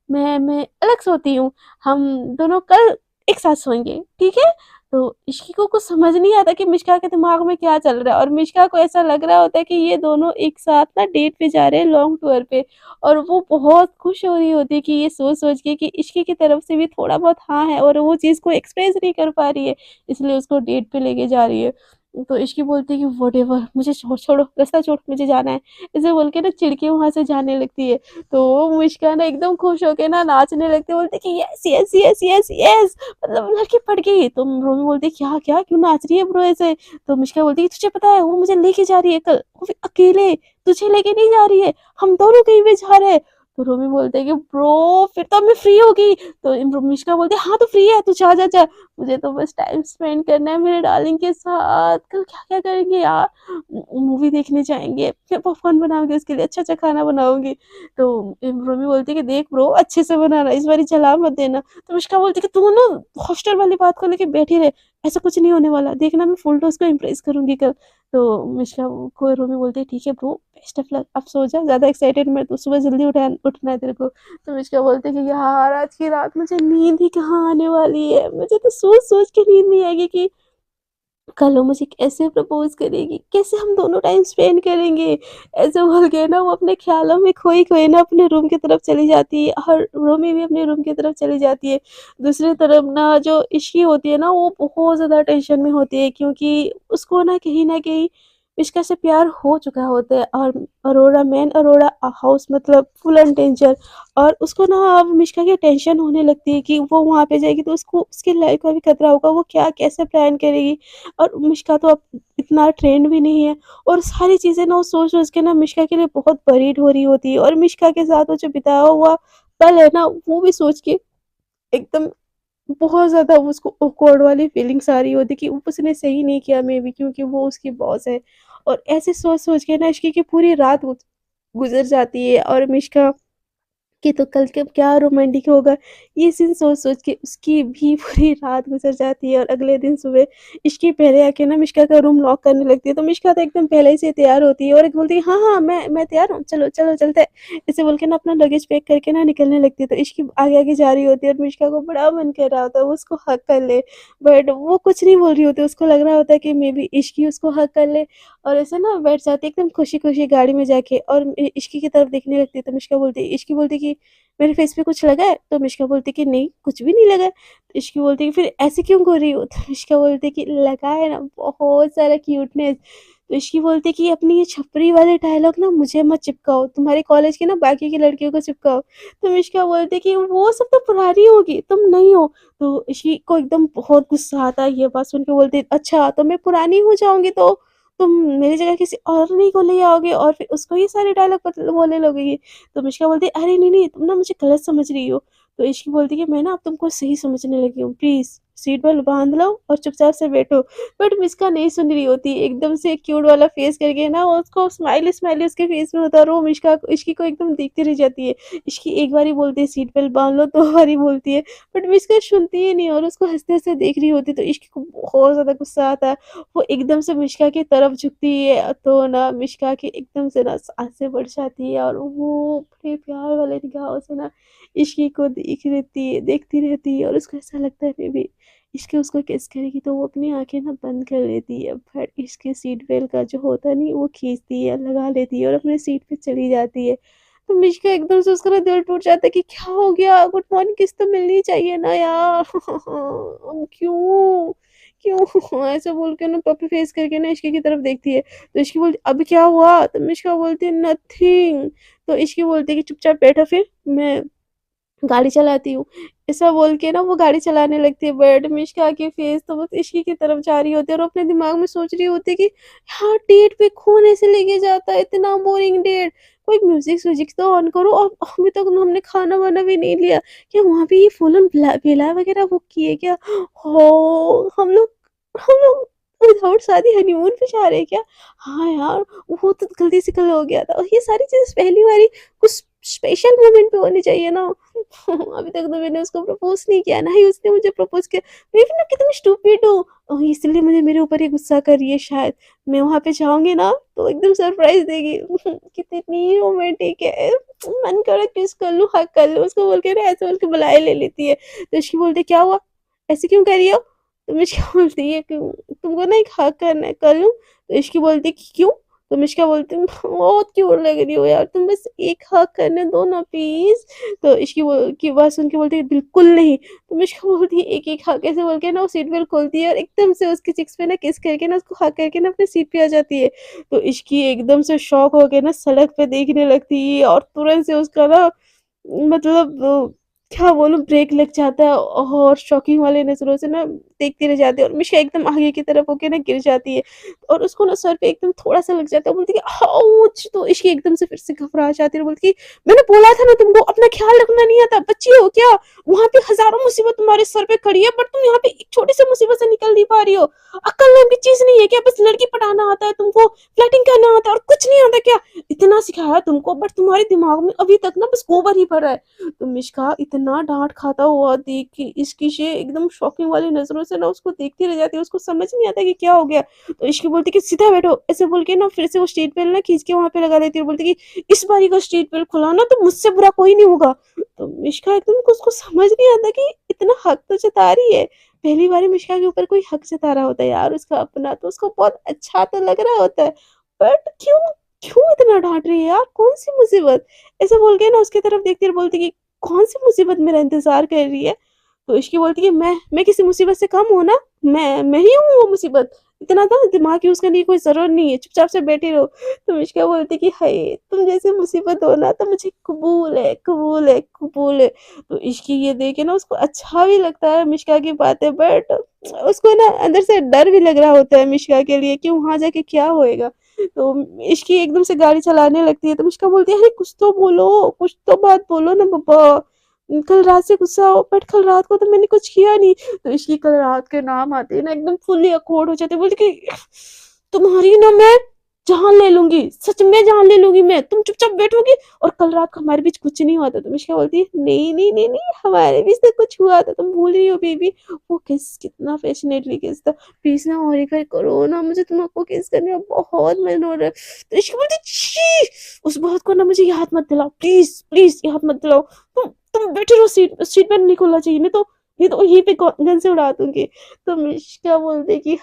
मैं अलग सोती हूँ। हम दोनों कल एक साथ सोएँगे, ठीक है? तो इश्की को कुछ समझ नहीं आता कि मिष्का के दिमाग में क्या चल रहा है, और मिष्का को ऐसा लग रहा होता है कि ये दोनों एक साथ ना डेट पे जा रहे हैं, लॉन्ग टूर पे। और वो बहुत खुश हो रही होती है कि ये सोच-सोच के कि इश्की की तरफ से भी थोड़ा बहुत हाँ है और वो चीज़ को एक्सप्रेस नहीं कर पा रही है, इसलिए उसको डेट पे लेके जा रही है। तो इश्की बोलती है कि व्हाटएवर, मुझे छोड़ो, रास्ता छोड़, मुझे जाना है। ऐसे बोल के ना चिढ़ के वहाँ से जाने लगती है। तो वो मुस्कान एकदम खुश होके ना नाचने लगती है, बोलती है कि yes yes yes yes yes, मतलब लड़की पट गई। तो रोमी बोलती है क्या क्या क्यों नाच रही है ब्रो ऐसे? तो मिष्का बोलती है तुझे पता है वो मुझे लेके जा रही है कल, वो भी अकेले, तुझे लेके नहीं जा रही है, हम दोनों कहीं पे जा रहे हैं। तो रोमी बोलते है कि ब्रो फिर तो मैं फ्री होगी। तो मिष्का बोलती है हाँ तो फ्री है, तू जा जा जा, मुझे तो बस टाइम स्पेंड करना है मेरे डार्लिंग के साथ। कल क्या क्या करेंगे यार, मूवी देखने जाएंगे, फिर पॉपकॉर्न बनाओगे उसके लिए, अच्छा अच्छा खाना बनाऊंगी। तो रोमी बोलती है कि देख ब्रो अच्छे से बनाना, इस बारी जला मत देना। तो मिष्का बोलती है कि तू ना हॉस्टल वाली बात को लेके बैठी रहे, ऐसा कुछ नहीं होने वाला, देखना मैं फुल टॉस को इम्प्रेस करूंगी कल। तो मिष्का को रोमी बोलती है ठीक है ब्रो, बेस्ट ऑफ लक, अब सो जा, ज्यादा एक्साइटेड मत, तो सुबह जल्दी उठना है तेरे को। तो मिष्का बोलते हैं कि यार आज की रात मुझे नींद ही कहाँ आने वाली है, मुझे तो सोच सोच के नींद नहीं आएगी कि कल वो मुझे कैसे प्रपोज़ करेगी, कैसे हम दोनों टाइम स्पेंड करेंगे। ऐसे बोल के ना वो अपने ख़्यालों में खोई-खोई ना अपने रूम की तरफ चली जाती है और रोमी भी अपने रूम की तरफ चली जाती है। दूसरी तरफ ना जो इश्की होती है ना, वो बहुत ज़्यादा टेंशन में होती है, क्योंकि उसको ना कहीं न कहीं मिष्का से प्यार हो चुका होता है और अरोड़ा मेन अरोड़ा हाउस मतलब फुल एंड डेंजर। और उसको ना अब मिष्का की टेंशन होने लगती है कि वो वहाँ पे जाएगी तो उसको उसकी लाइफ का भी खतरा होगा, वो क्या कैसे प्लान करेगी। और मिष्का तो अब इतना ट्रेंड भी नहीं है। और सारी चीज़ें ना वो सोच सोच के ना मिष्का के लिए बहुत वरीड हो रही होती है, और मिष्का के साथ वो जो बिताया हुआ पल है ना वो भी सोच के एकदम बहुत ज़्यादा उसको ऑकवर्ड वाली फीलिंग्स आ रही होती कि उसने सही नहीं किया मे बी, क्योंकि वो उसकी बॉस है। और ऐसे सोच-सोच के ना इश्क की पूरी रात गुज़र जाती है। और मिष्का कि तो कल के क्या रोमांटिक होगा, ये सीन सोच-सोच के उसकी भी पूरी रात गुज़र जाती है। और अगले दिन सुबह इश्की पहले आके ना मिष्का का रूम लॉक करने लगती है, तो मिष्का तो एकदम पहले ही से तैयार होती है और एक बोलती है, "हाँ, हाँ, मैं तैयार हूँ, चलो, चलो चलते हैं।" ऐसे बोल के ना अपना लगेज पैक करके ना निकलने लगती है, तो इश्की आगे-आगे जा रही होती है और मिष्का को बड़ा मन कर रहा होता है वो उसको हग कर ले, बट वो कुछ नहीं बोल रही होती है, उसको लग रहा होता है कि मे बी इश्की उसको हग कर ले। और ऐसे ना बैठ जाती है एकदम खुशी-खुशी गाड़ी में जाके, और इश्की की तरफ देखने लगती है, तो मिष्का बोलती है इश्की बोलती है कि मेरे फेस पे कुछ लगा है? तो मिष्का बोलती कि नहीं, कुछ भी नहीं लगा है। तो इश्की बोलती कि फिर ऐसे क्यों कर रही हो? तो मिष्का बोलती कि लगा है ना बहुत सारा क्यूटनेस। तो इश्की बोलती कि अपनी ये छपरी वाले डायलॉग ना मुझे मत चिपकाओ, तुम्हारे कॉलेज की ना बाकी की लड़कियों को चिपकाओ। तो मिष्का बोलती कि वो सब तो पुरानी होगी, तुम नहीं हो। तो इश्की को एकदम बहुत गुस्सा आता है, ये बात सुन के बोलती अच्छा तो मैं पुरानी हो जाऊँगी तो तुम मेरी जगह किसी और नहीं को ले आओगे और फिर उसको ये सारे डायलॉग बोलने लगोगी। तो मिष्का बोलती है, "अरे नहीं, नहीं, तुम ना मुझे गलत समझ रही हो।" तो इश्की बोलती है कि मैं ना अब तुमको सही समझने लगी हूँ, प्लीज़ सीट बेल्ट बाँध लो और चुपचाप से बैठो। बट मिष्का नहीं सुन रही होती, एकदम से क्यूट वाला फेस करके ना उसको स्माइली-स्माइली उसके फेस में होता है और वो मिष्का इश्की को एकदम देखती रह जाती है। इश्की एक बारी बोलती है सीट बेल्ट बाँध लो, 2 बारी बोलती है, बट मिष्का सुनती ही नहीं और उसको हँसते-हँसते देख रही होती है, तो इश्की को बहुत ज़्यादा गुस्सा आता है। वो एकदम से मिष्का की तरफ झुकती है, तो ना मिष्का की एकदम से ना साँसें बढ़ जाती है और वो बड़े प्यार वाले निगाहों से ना इश्की को देखती रहती है और उसको ऐसा लगता है मे बी इश्क उसको किस करेगी, तो वो अपनी आँखें ना बंद कर लेती है। बट इसके सीट बेल्ट का जो होता नहीं वो खींचती है, लगा लेती है और अपनी सीट पे चली जाती है। तो मिष्का एकदम से उसका ना दिल टूट जाता है कि क्या हो गया? गुड मॉर्निंग किस तो मिलनी चाहिए ना यार। क्यों? क्यों? ऐसा बोल के ना पपी फेस करके ना इश्की की तरफ देखती है। तो इश्की बोलती अभी क्या हुआ? तो मिष्का बोलती है नथिंग। तो इश्की बोलती है कि चुपचाप बैठो फिर मैं गाड़ी चलाती हूँ। ऐसा बोल के ना वो गाड़ी चलाने लगती है, बट मिष्का की फेस तो बस इश्की की तरफ जा रही होती है और अपने दिमाग में सोच रही होती है कि हाँ, डेट पे कौन ऐसे लेके जाता है, इतना बोरिंग डेट। कोई म्यूज़िक-व्यूज़िक तो ऑन करो और अभी तक ना हमने खाना-वाना भी नहीं लिया। क्या वहाँ पे ये फूल एंड विला वगैरह बुक की है क्या? हो हम लोग विदाउट शादी हनीमून पे जा रहे हैं क्या? हाँ यार, वो तो गलती से कल हो गया था और ये सारी चीज़ें पहली बारी कुछ स्पेशल मोमेंट पे होनी चाहिए ना। अभी तक तो मैंने उसको प्रपोज़ नहीं किया, ना ही उसने मुझे प्रपोज़ किया। मैं भी ना कितनी स्टूपिड हूँ इसलिए मुझे मेरे ऊपर ये गुस्सा कर रही है शायद। मैं वहाँ पे जाऊँगी ना तो एकदम सरप्राइज़ देगी। कितनी रोमांटिक है। मन कर रहा है किस कर लूँ, हग कर लूँ। उसको बोल के ना ऐसे बोल के बुला ही ले लेती है। तो उसकी बोलती है, "क्या हुआ? ऐसे क्यों कर रही हो?" तो मिष्का बोलती है कि तुमको ना एक हग करना है, कर लूँ? तो इश्की बोलती है कि क्यों? तो मिष्का बोलती है बहुत क्यूट लग रही हो यार, तुम बस एक हग करने दो ना प्लीज़। तो इश्की की बात सुन के बोलती है बिल्कुल नहीं। तो मिष्का बोलती है एक-एक हग ऐसे बोल के ना वो सीट बेल्ट खोलती है और एकदम से उसके चिक्स पे ना किस करके ना उसको हग करके ना अपनी सीट पे आ जाती है। तो इश्की एकदम से शॉक हो के ना सड़क पे देखने लगती है और तुरंत से उसका ना मतलब क्या बोलूँ ब्रेक लग जाता है और शॉकिंग वाली नज़रों से ना देखती रह जाती है और मिशा एकदम आगे की तरफ होके ना गिर जाती है और उसको ना सर पे एकदम थोड़ा-सा लग जाता है, बोलती है कि आउच! तो इश्क एकदम से फिर से घबरा जाती है और बोलती है कि मैंने बोला था ना तुमको अपना ख़्याल रखना नहीं आता, बच्ची हो क्या? वहाँ पे हज़ारों मुसीबत तुम्हारे सर पे खड़ी है बट तुम यहाँ पे एक छोटी-सी मुसीबत से निकल नहीं पा रही हो। अक्ल नाम की चीज़ नहीं है क्या? बस लड़की पटाना आता है तुमको, फ्लर्टिंग करना आता है और कुछ नहीं आता क्या? इतना सिखाया तुमको बट तुम्हारे दिमाग में अभी तक ना बस गोबर ही भरा है। तो मिष्का इतना डाँट खाता हुआ देख के इसकी से एकदम शॉकिंग वाली नज़रों से ना उसको देखती रह जाती है, उसको समझ नहीं आता कि क्या हो गया? तो इश्क बोलती है कि सीधा बैठो, ऐसे बोल के ना फिर से वो स्ट्रीट बेल्ट ना खींच के वहाँ पे लगा देती है और बोलती है कि इस बारी का स्ट्रीट बेल्ट खुला ना तो मुझसे बुरा कोई नहीं होगा। तो मिष्का एकदम उसको समझ नहीं आता कि इतना हक तो जता रही है। पहली बारी मिष्का के ऊपर कोई हक जता रहा होता है यार उसका अपना, तो उसको बहुत अच्छा तो लग रहा होता है। बट क्यों क्यों इतना डाँट रही है यार? कौन-सी मुसीबत? ऐसे बोल के ना उसकी तरफ देखती है और बोलती है कि कौन-सी मुसीबत मेरा इंतज़ार कर रही है? तो इश्की बोलती है मैं किसी मुसीबत से कम हूँ ना? मैं ही हूँ वो मुसीबत। इतना था दिमाग यूज़ करने की कोई ज़रूरत नहीं है, चुपचाप से बैठी रहो। तो मिष्का बोलती कि हाय! तुम जैसी मुसीबत हो ना तो मुझे कबूल है, कबूल है, कबूल है। तो इश्क ये देख के ना उसको अच्छा भी लगता है मिष्का की बातें, बट उसको ना अंदर से डर भी लग रहा होता है मिष्का के लिए कि वहाँ जाके क्या होएगा। तो इश्क एकदम से गाड़ी चलाने लगती है तो मिष्का बोलती है, अरे कुछ तो बोलो, कुछ तो बात बोलो ना पापा। कल रात से गुस्सा हो, बट कल रात को तो मैंने कुछ किया नहीं। तो इसकी कल रात के नाम आते ही ना एकदम फुल्ली अकवर्ड हो जाते हैं, बोलती कि तुम्हारी ना मैं जान ले लूंगी, सच में जान ले लूंगी मैं, तुम चुपचाप बैठोगी और कल रात को हमारे बीच कुछ नहीं हुआ था। तो मिष्का बोलती है, नहीं नहीं नहीं नहीं, हमारे बीच तो कुछ हुआ था, तुम भूल रही हो बेबी। वो किस कितना पैशनेटली किस था, प्लीज ना और एक बार करो ना, मुझे तुम लोग को किस करने का बहुत मन हो रहा है। तो इश्क बोलती, छी, उस बात को ना मुझे याद मत दिलाओ, प्लीज प्लीज याद मत दिलाओ। तुम बैठे रहो, सीट बेल्ट नहीं खोलना चाहिए, नहीं तो यहीं पे गन से उड़ा दूंगी। तो मिष्का बोलते कि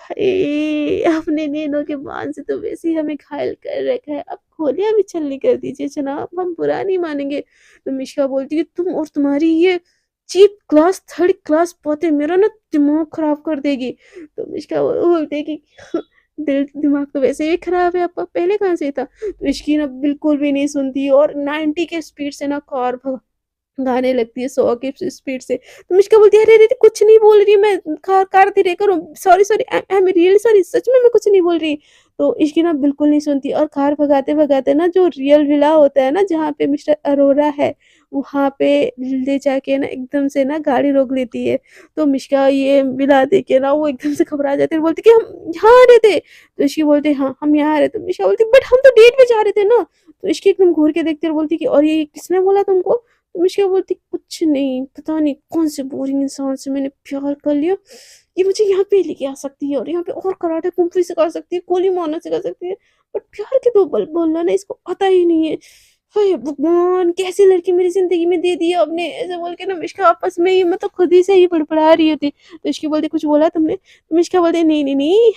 अपने नैनों के बाण से तो वैसे ही हमें घायल कर रखा है, अब गोलियां भी छलनी कर दीजिए जनाब, हम बुरा नहीं मानेंगे। तो मिष्का बोलती कि तुम और तुम्हारी ये चीप क्लास थर्ड क्लास बातें मेरा ना दिमाग खराब कर देगी। तो मिष्का बोलते कि दिल दिमाग तो वैसे ही खराब है आपका, पहले कहाँ से था। तो इसकी ना बिल्कुल भी नहीं सुनती और 90 के स्पीड से ना कार गाने लगती है 100 की स्पीड से। तो मिष्का बोलती है, अरे अरे कुछ नहीं बोल रही मैं, कार धीरे करो, sorry sorry, I am really sorry, सच में मैं कुछ नहीं बोल रही। तो इसकी ना बिल्कुल नहीं सुनती और कार भगाते भगाते ना जो रियल विला होता है ना जहाँ पे मिस्टर अरोरा है, वहां पे ले जाके ना एकदम से ना गाड़ी रोक लेती है। तो मिष्का ये विला देख के ना वो एकदम से घबरा जाती है, बोलती कि हम यहाँ आ रहे थे। तो इसकी बोलते हाँ हम यहाँ आ रहे थे। मिष्का बोलती बट हम तो डेट पे जा रहे थे ना। तो इसकी एकदम घूर के देखती है और बोलती कि और ये किसने बोला तुमको। मिष्का बोलती कुछ नहीं, पता नहीं कौन से बोरिंग इंसान से मैंने प्यार कर लिया, ये मुझे यहाँ पे लेके आ सकती है और यहाँ पे और कराटे कुंफू सिखा सकती है, गोली मारना सिखा सकती है, बट प्यार के दो बल बोलना ना इसको आता ही नहीं है। हाय भगवान, कैसी लड़की मेरी जिंदगी में दे दी आपने, ऐसे बोल के ना मिष्का आपस में ही मतलब खुद ही से ही बड़बड़ा रही होती। तो इसकी बोलती कुछ बोला तुमने। तो मिष्का बोलती नहीं नहीं नहीं,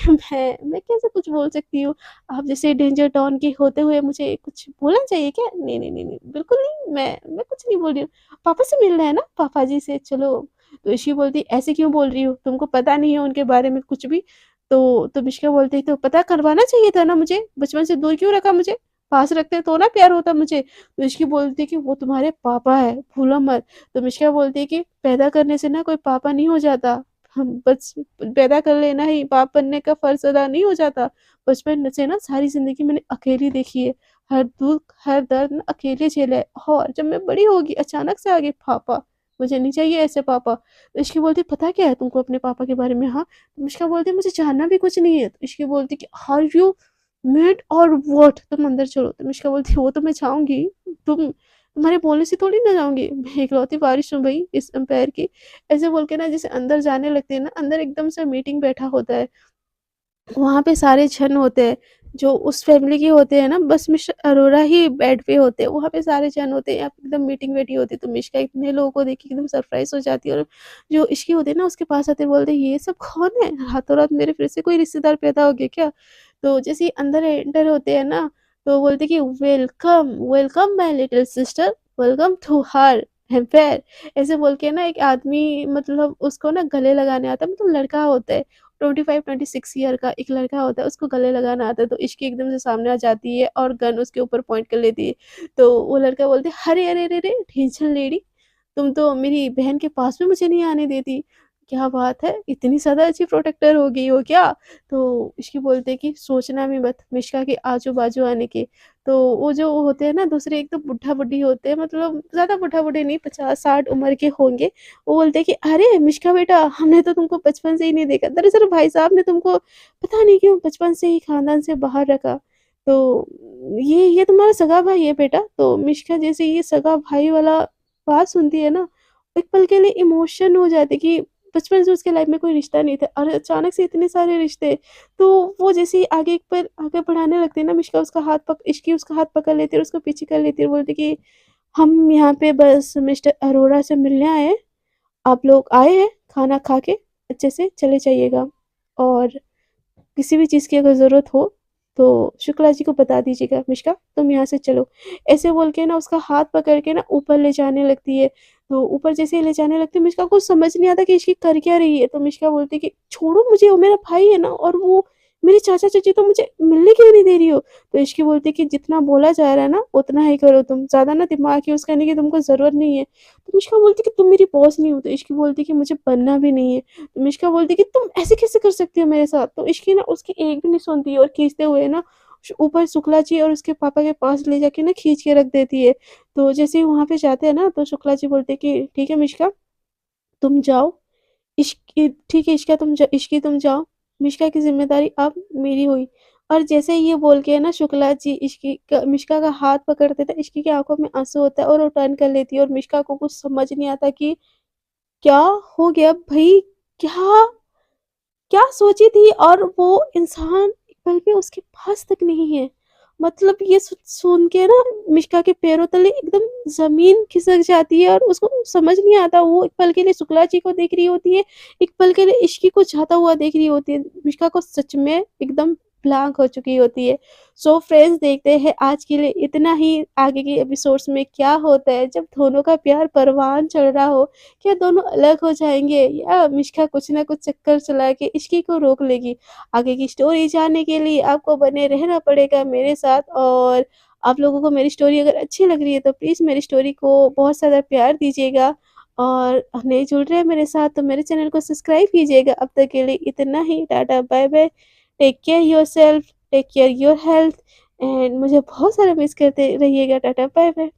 मैं कैसे कुछ बोल सकती हूँ, आप जैसे डेंजर डॉन के होते हुए मुझे कुछ बोलना चाहिए क्या। नहीं नहीं नहीं नहीं बिल्कुल नहीं, मैं कुछ नहीं बोल रही हूँ, पापा से मिलना है ना, पापा जी से चलो। तो ईशी बोलती ऐसे क्यों बोल रही हो, तुमको पता नहीं है उनके बारे में कुछ भी। तो मिष्का बोलती तो पता करवाना चाहिए था ना मुझे, बचपन से दूर क्यों रखा मुझे, पास रखते तो ना प्यार होता मुझे। तो मिष्की बोलती कि वो तुम्हारे पापा है, भूलो मत। तो मिष्का बोलती कि पैदा करने से ना कोई पापा नहीं हो जाता, हम बस पैदा कर लेना ही बाप बनने का फर्ज अदा नहीं हो जाता। बचपन से ना सारी जिंदगी मैंने अकेली देखी है, हर दुख हर दर्द ना अकेले झेला है, और जब मैं बड़ी होगी अचानक से आ गई पापा, मुझे नहीं चाहिए ऐसे पापा। तो इश्की बोलती पता क्या है तुमको अपने पापा के बारे में। हाँ। तो मिष्का बोलती मुझे जानना भी कुछ नहीं है। तो इश्की बोलती कि आर यू मेड और व्हाट, तुम अंदर चलो। तो मिष्का बोलती वो तो मैं चाहूंगी, तुम्हारे बोलने से थोड़ी ना जाऊंगी, मैं इकलौती बारिश हूँ भाई इस एम्पायर की। ऐसे बोल के ना जैसे अंदर जाने लगती है ना, अंदर एकदम से मीटिंग बैठा होता है, वहाँ पे सारे जन होते हैं जो उस फैमिली के होते हैं ना, बस मिस्टर अरोरा ही बेड पे होते हैं, वहाँ पे सारे जन होते हैं, यहाँ पे एकदम मीटिंग बैठी होती है। तो मिष्का इतने लोगों को देख के एकदम सरप्राइज हो जाती है और जो इश्की होते हैं ना उसके पास आते हैं, बोलते हैं ये सब कौन है, रातों रात मेरे फिर से कोई रिश्तेदार पैदा हो गया क्या। तो जैसे ही अंदर एंटर होते हैं ना, तो बोलते कि welcome welcome my little sister, welcome to her empire. ऐसे बोल के ना एक आदमी मतलब उसको ना गले लगाने आता है, मतलब लड़का होता है 25-26 ईयर का एक लड़का होता है, उसको गले लगाना आता है। तो इश्क एकदम से सामने आ जाती है और गन उसके ऊपर पॉइंट कर लेती है। तो वो लड़का बोलते है, अरे अरे अरे अरे टेंशन लेडी, तुम तो मेरी बहन के पास में मुझे नहीं आने देती, क्या बात है, इतनी ज़्यादा अच्छी प्रोटेक्टर हो गई हो क्या। तो इसकी बोलते कि सोचना भी मत मिश्का के आजू बाजू आने के। तो वो जो होते हैं ना दूसरे, एक तो बुढ़ा बुढ़ी होते हैं, मतलब ज़्यादा बुढ़ा बुढ़ी नहीं, 50-60 उम्र के होंगे। वो बोलते हैं कि अरे मिश्का बेटा, हमने तो तुमको बचपन से ही नहीं देखा, दरअसल भाई साहब ने तुमको पता नहीं क्यों बचपन से ही खानदान से बाहर रखा। तो ये तुम्हारा सगा भाई है बेटा। तो मिश्का जैसे ये सगा भाई वाला बात सुनती है ना, एक पल के लिए इमोशन हो जाती कि बचपन से उसके लाइफ में कोई रिश्ता नहीं था और अचानक से इतने सारे रिश्ते। तो वो जैसे ही आगे एक पर आगे बढ़ाने लगते हैं ना, मिश्का उसका हाथ इश्की उसका हाथ पकड़ लेती है और उसको पीछे कर लेती है और बोलती कि हम यहाँ पे बस मिस्टर अरोरा से मिलने आए हैं, आप लोग आए हैं, खाना खा के अच्छे से चले जाइएगा, और किसी भी चीज़ की अगर ज़रूरत हो तो शुक्ला जी को बता दीजिएगा, मिश्का तुम यहाँ से चलो। ऐसे बोल के ना उसका हाथ पकड़ के ना ऊपर ले जाने लगती है। तो ऊपर जैसे ही ले जाने लगती है, मिश्का को समझ नहीं आता कि इसकी कर क्या रही है। तो मिश्का बोलती है कि छोड़ो मुझे, वो मेरा भाई है ना, और वो मेरी चाचा-चाची तो मुझे मिलने क्यों नहीं दे रही हो? तो इश्की बोलती है कि जितना बोला जा रहा है ना, उतना ही करो तुम, ज़्यादा ना दिमाग यूज़ करने की तुमको ज़रूरत नहीं है। तो मिष्का बोलती है कि तुम मेरी बॉस नहीं हो, तो इश्की बोलती है कि मुझे बनना भी नहीं है। तो मिष्का बोलती है कि तुम ऐसे कैसे कर सकती हो मेरे साथ? तो इश्की ना उसकी एक भी नहीं सुनती है और खींचते हुए ना ऊपर शुक्ला जी और उसके पापा के पास ले जाके ना खींच के रख देती है। तो जैसे ही वहाँ पे जाते हैं ना, तो शुक्ला जी बोलते हैं कि ठीक है मिष्का, तुम जाओ। इश्क ठीक है इश्की तुम जाओ, मिष्का की ज़िम्मेदारी अब मेरी हुई। और जैसे ही ये बोल के ना शुक्ला जी मिष्का का हाथ पकड़ते थे, इश्की की आँखों में आँसू होता है और वो टर्न कर लेती है और मिष्का को कुछ समझ नहीं आता कि क्या हो गया भई? क्या क्या सोची थी और वो इंसान एक पल भी उसके पास तक नहीं है। मतलब ये सुन के ना मिष्का के पैरों तले एकदम ज़मीन खिसक जाती है और उसको समझ नहीं आता, वो एक पल के लिए शुक्ला जी को देख रही होती है, एक पल के लिए इश्की को जाता हुआ देख रही होती है। मिष्का को सच में एकदम ब्लैंक हो चुकी होती है। सो फ्रेंड्स, देखते हैं आज के लिए इतना ही, आगे के एपिसोड्स में क्या होता है जब दोनों का प्यार परवान चढ़ रहा हो। क्या दोनों अलग हो जाएँगे या मिष्का कुछ ना कुछ चक्कर चला के इश्की को रोक लेगी? आगे की स्टोरी जानने के लिए आपको बने रहना पड़ेगा मेरे साथ। और आप लोगों को मेरी स्टोरी अगर अच्छी लग रही है तो प्लीज़ मेरी स्टोरी को बहुत ज़्यादा प्यार दीजिएगा। और नए जुड़ रहे हैं मेरे साथ तो मेरे चैनल को सब्सक्राइब कीजिएगा। अब तक के लिए इतना ही। Tata, bye bye. Take care yourself, take care your health and मुझे बहुत सारा मिस करते रहिएगा। Tata, bye-bye.